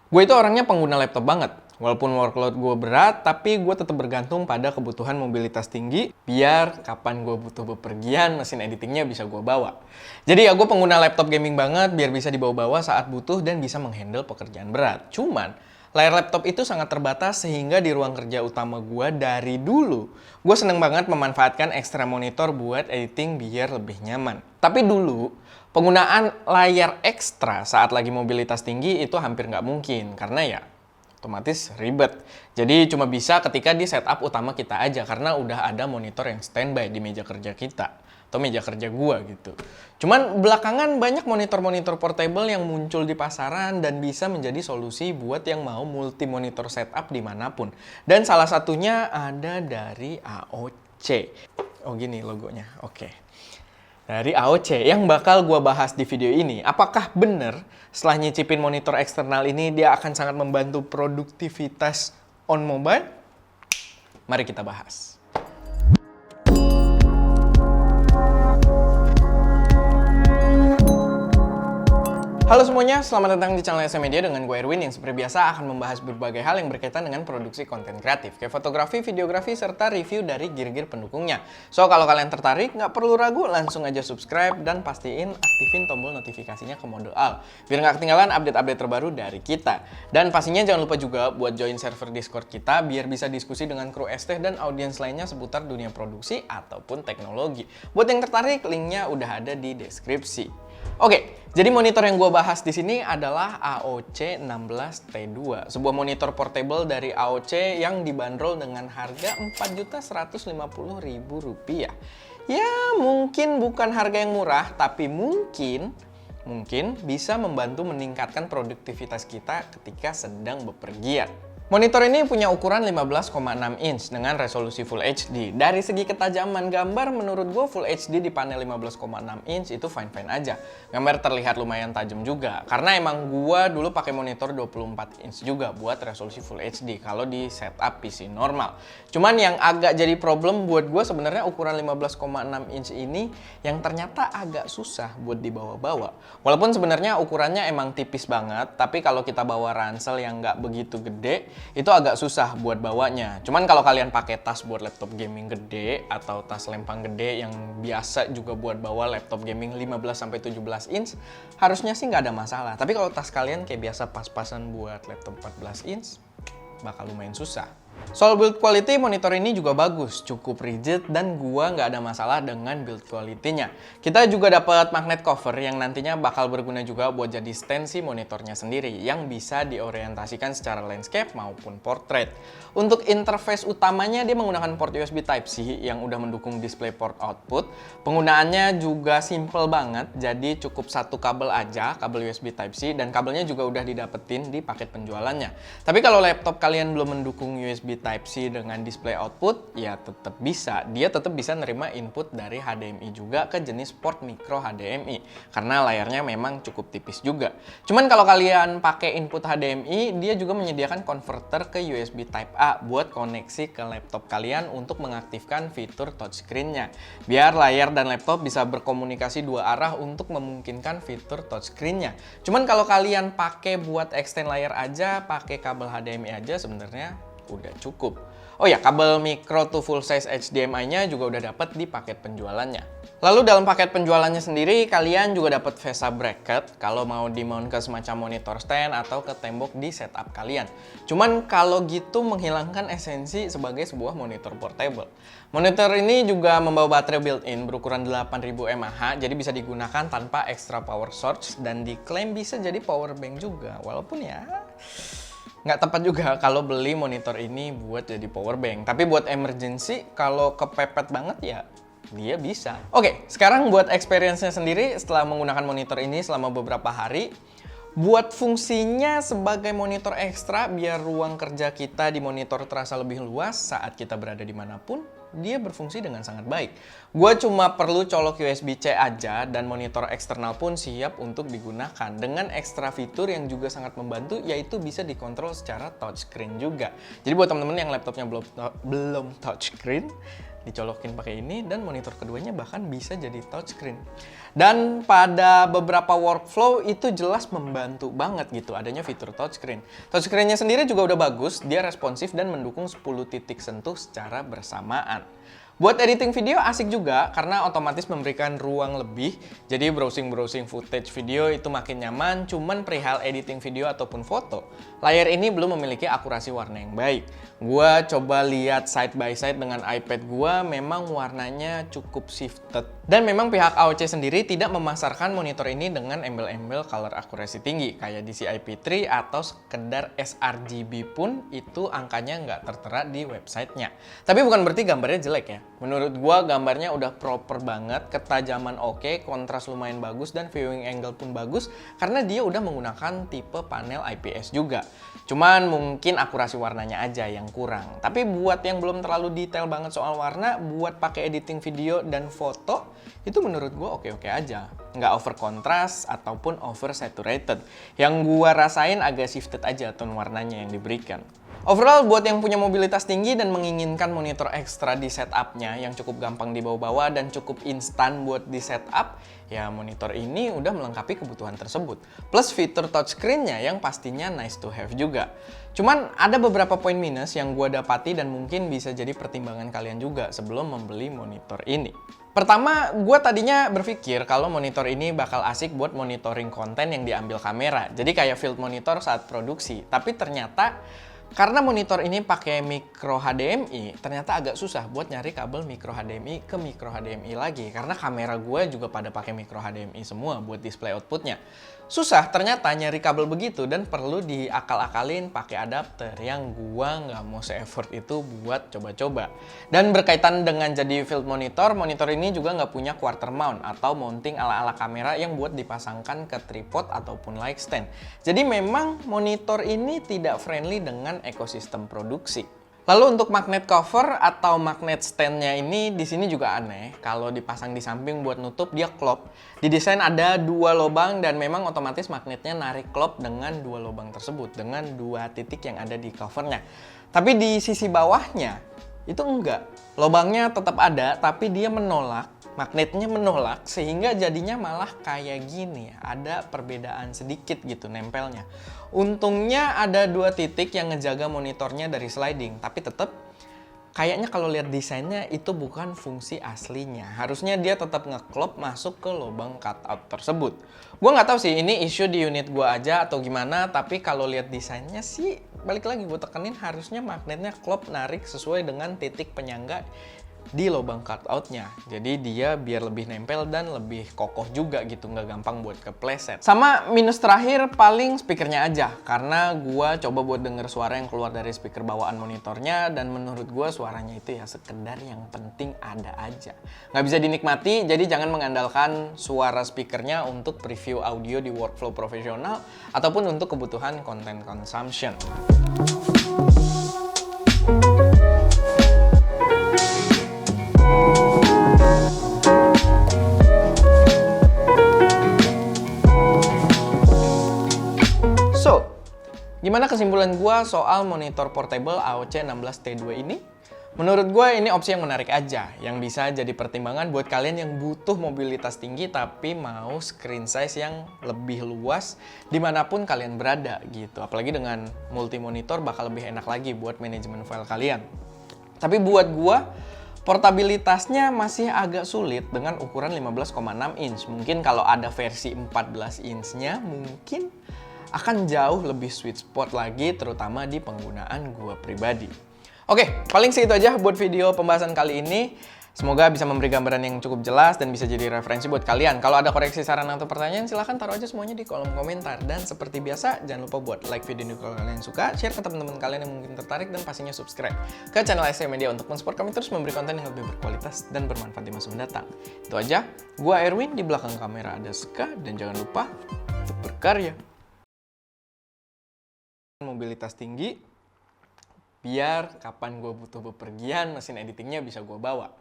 Gue itu orangnya pengguna laptop banget. Walaupun workload gue berat, tapi gue tetap bergantung pada kebutuhan mobilitas tinggi, biar kapan gue butuh bepergian, mesin editingnya bisa gue bawa. Jadi ya gue pengguna laptop gaming banget, biar bisa dibawa-bawa saat butuh dan bisa menghandle pekerjaan berat. Cuman, layar laptop itu sangat terbatas sehingga di ruang kerja utama gue dari dulu, gue seneng banget memanfaatkan ekstra monitor buat editing biar lebih nyaman. Tapi dulu, penggunaan layar ekstra saat lagi mobilitas tinggi itu hampir nggak mungkin, karena ya otomatis ribet. Jadi cuma bisa ketika di setup utama kita aja, karena udah ada monitor yang standby di meja kerja kita, atau meja kerja gua gitu. Cuman belakangan banyak monitor-monitor portable yang muncul di pasaran dan bisa menjadi solusi buat yang mau multi monitor setup dimanapun. Dan salah satunya ada dari AOC. Oh gini logonya, oke. Dari AOC yang bakal gua bahas di video ini. Apakah bener setelah nyicipin monitor eksternal ini dia akan sangat membantu produktivitas on mobile? Mari kita bahas. Halo semuanya, selamat datang di channel SM Media dengan gue Erwin yang seperti biasa akan membahas berbagai hal yang berkaitan dengan produksi konten kreatif, kayak fotografi, videografi, serta review dari gear-gear pendukungnya. So, kalau kalian tertarik, nggak perlu ragu, langsung aja subscribe dan pastiin aktifin tombol notifikasinya ke mode all, biar nggak ketinggalan update-update terbaru dari kita. Dan pastinya jangan lupa juga buat join server Discord kita, biar bisa diskusi dengan kru ST dan audiens lainnya seputar dunia produksi ataupun teknologi. Buat yang tertarik, linknya udah ada di deskripsi. Oke, jadi monitor yang gue bahas di sini adalah AOC 16T2, sebuah monitor portable dari AOC yang dibanderol dengan harga Rp4.150.000. Ya, mungkin bukan harga yang murah, tapi mungkin bisa membantu meningkatkan produktivitas kita ketika sedang bepergian. Monitor ini punya ukuran 15,6 inch dengan resolusi Full HD. Dari segi ketajaman gambar, menurut gue Full HD di panel 15,6 inch itu fine-fine aja. Gambar terlihat lumayan tajam juga. Karena emang gue dulu pakai monitor 24 inch juga buat resolusi Full HD kalau di setup PC normal. Cuman yang agak jadi problem buat gue sebenarnya ukuran 15,6 inch ini yang ternyata agak susah buat dibawa-bawa. Walaupun sebenarnya ukurannya emang tipis banget, tapi kalau kita bawa ransel yang nggak begitu gede, itu agak susah buat bawanya. Cuman kalau kalian pakai tas buat laptop gaming gede atau tas lempang gede yang biasa juga buat bawa laptop gaming 15-17 inch, harusnya sih nggak ada masalah. Tapi kalau tas kalian kayak biasa pas-pasan buat laptop 14 inch, bakal lumayan susah. Soal build quality, monitor ini juga bagus, cukup rigid dan gua nggak ada masalah dengan build quality-nya. Kita juga dapat magnet cover yang nantinya bakal berguna juga buat jadi stand si monitornya sendiri yang bisa diorientasikan secara landscape maupun portrait. Untuk interface utamanya dia menggunakan port USB Type-C yang udah mendukung DisplayPort output. Penggunaannya juga simple banget, jadi cukup satu kabel aja, kabel USB Type-C, dan kabelnya juga udah didapetin di paket penjualannya. Tapi kalau laptop kalian belum mendukung USB Type-C dengan display output, ya tetap bisa. Dia tetap bisa nerima input dari HDMI juga ke jenis port micro HDMI, karena layarnya memang cukup tipis juga. Cuman kalau kalian pakai input HDMI, dia juga menyediakan converter ke USB Type A buat koneksi ke laptop kalian untuk mengaktifkan fitur touchscreen-nya. Biar layar dan laptop bisa berkomunikasi dua arah untuk memungkinkan fitur touchscreen-nya. Cuman kalau kalian pakai buat extend layar aja, pakai kabel HDMI aja sebenarnya udah cukup. Oh ya, kabel micro to full size HDMI-nya juga udah dapat di paket penjualannya. Lalu dalam paket penjualannya sendiri, kalian juga dapat VESA bracket kalau mau di-mount ke semacam monitor stand atau ke tembok di setup kalian. Cuman kalau gitu menghilangkan esensi sebagai sebuah monitor portable. Monitor ini juga membawa baterai built-in berukuran 8000 mAh, jadi bisa digunakan tanpa extra power source dan diklaim bisa jadi power bank juga. Walaupun ya nggak tepat juga kalau beli monitor ini buat jadi power bank. Tapi buat emergency, kalau kepepet banget ya dia bisa. Oke, sekarang buat experience-nya sendiri setelah menggunakan monitor ini selama beberapa hari. Buat fungsinya sebagai monitor ekstra biar ruang kerja kita di monitor terasa lebih luas saat kita berada dimanapun, dia berfungsi dengan sangat baik. Gue cuma perlu colok USB-C aja dan monitor eksternal pun siap untuk digunakan dengan ekstra fitur yang juga sangat membantu, yaitu bisa dikontrol secara touchscreen juga. Jadi buat temen-temen yang laptopnya belum touchscreen, dicolokin pakai ini, dan monitor keduanya bahkan bisa jadi touchscreen. Dan pada beberapa workflow itu jelas membantu banget gitu adanya fitur touchscreen. Touchscreen-nya sendiri juga udah bagus, dia responsif dan mendukung 10 titik sentuh secara bersamaan. Buat editing video asik juga karena otomatis memberikan ruang lebih. Jadi browsing footage video itu makin nyaman, cuman perihal editing video ataupun foto, layar ini belum memiliki akurasi warna yang baik. Gua coba lihat side by side dengan iPad gua, memang warnanya cukup shifted. Dan memang pihak AOC sendiri tidak memasarkan monitor ini dengan embel-embel color accuracy tinggi kayak DCI-P3 atau sekedar sRGB pun itu angkanya nggak tertera di websitenya. Tapi bukan berarti gambarnya jelek ya. Menurut gua gambarnya udah proper banget, ketajaman oke, kontras lumayan bagus, dan viewing angle pun bagus karena dia udah menggunakan tipe panel IPS juga. Cuman mungkin akurasi warnanya aja yang kurang. Tapi buat yang belum terlalu detail banget soal warna, buat pakai editing video dan foto, itu menurut gue oke-oke aja. Nggak over kontras ataupun over saturated. Yang gue rasain agak shifted aja tone warnanya yang diberikan. Overall, buat yang punya mobilitas tinggi dan menginginkan monitor ekstra di setupnya yang cukup gampang dibawa-bawa dan cukup instan buat di setup, ya monitor ini udah melengkapi kebutuhan tersebut. Plus fitur touchscreen-nya yang pastinya nice to have juga. Cuman ada beberapa poin minus yang gue dapati dan mungkin bisa jadi pertimbangan kalian juga sebelum membeli monitor ini. Pertama, gue tadinya berpikir kalau monitor ini bakal asik buat monitoring konten yang diambil kamera. Jadi kayak field monitor saat produksi. Tapi ternyata karena monitor ini pakai micro HDMI, ternyata agak susah buat nyari kabel micro HDMI ke micro HDMI lagi. Karena kamera gue juga pada pakai micro HDMI semua buat display outputnya. Susah ternyata nyari kabel begitu dan perlu diakal-akalin pakai adapter yang gue nggak mau se-effort itu buat coba-coba. Dan berkaitan dengan jadi field monitor, monitor ini juga nggak punya quarter mount atau mounting ala-ala kamera yang buat dipasangkan ke tripod ataupun light stand. Jadi memang monitor ini tidak friendly dengan ekosistem produksi. Lalu untuk magnet cover atau magnet stand-nya ini di sini juga aneh. Kalau dipasang di samping buat nutup dia klop. Didesain ada dua lubang dan memang otomatis magnetnya narik klop dengan dua lubang tersebut dengan dua titik yang ada di covernya. Tapi di sisi bawahnya itu enggak. Lubangnya tetap ada tapi dia menolak. Magnetnya menolak sehingga jadinya malah kayak gini, ada perbedaan sedikit gitu nempelnya. Untungnya ada dua titik yang ngejaga monitornya dari sliding, tapi tetap kayaknya kalau lihat desainnya itu bukan fungsi aslinya. Harusnya dia tetap ngeklop masuk ke lubang cutout tersebut. Gue nggak tahu sih ini isu di unit gue aja atau gimana, tapi kalau lihat desainnya sih balik lagi gue tekenin harusnya magnetnya klop narik sesuai dengan titik penyangga di lubang cutout-nya. Jadi dia biar lebih nempel dan lebih kokoh juga gitu, nggak gampang buat kepleset. Sama minus terakhir paling speakernya aja, karena gua coba buat denger suara yang keluar dari speaker bawaan monitornya dan menurut gua suaranya itu ya sekedar yang penting ada aja. Nggak bisa dinikmati, jadi jangan mengandalkan suara speakernya untuk preview audio di workflow profesional ataupun untuk kebutuhan content consumption. Gimana kesimpulan gue soal monitor portable AOC 16T2 ini? Menurut gue ini opsi yang menarik aja, yang bisa jadi pertimbangan buat kalian yang butuh mobilitas tinggi tapi mau screen size yang lebih luas dimanapun kalian berada gitu. Apalagi dengan multi monitor bakal lebih enak lagi buat manajemen file kalian. Tapi buat gue, portabilitasnya masih agak sulit dengan ukuran 15,6 inch. Mungkin kalau ada versi 14 inch-nya mungkin akan jauh lebih sweet spot lagi, terutama di penggunaan gua pribadi. Oke, paling segitu aja buat video pembahasan kali ini. Semoga bisa memberi gambaran yang cukup jelas dan bisa jadi referensi buat kalian. Kalau ada koreksi, saran, atau pertanyaan, silahkan taruh aja semuanya di kolom komentar. Dan seperti biasa, jangan lupa buat like video ini kalau kalian suka, share ke teman-teman kalian yang mungkin tertarik, dan pastinya subscribe ke channel SC Media untuk mensupport kami terus memberi konten yang lebih berkualitas dan bermanfaat di masa mendatang. Itu aja, gua Erwin, di belakang kamera ada Ska, dan jangan lupa untuk berkarya. Mobilitas tinggi biar kapan gue butuh bepergian mesin editingnya bisa gue bawa.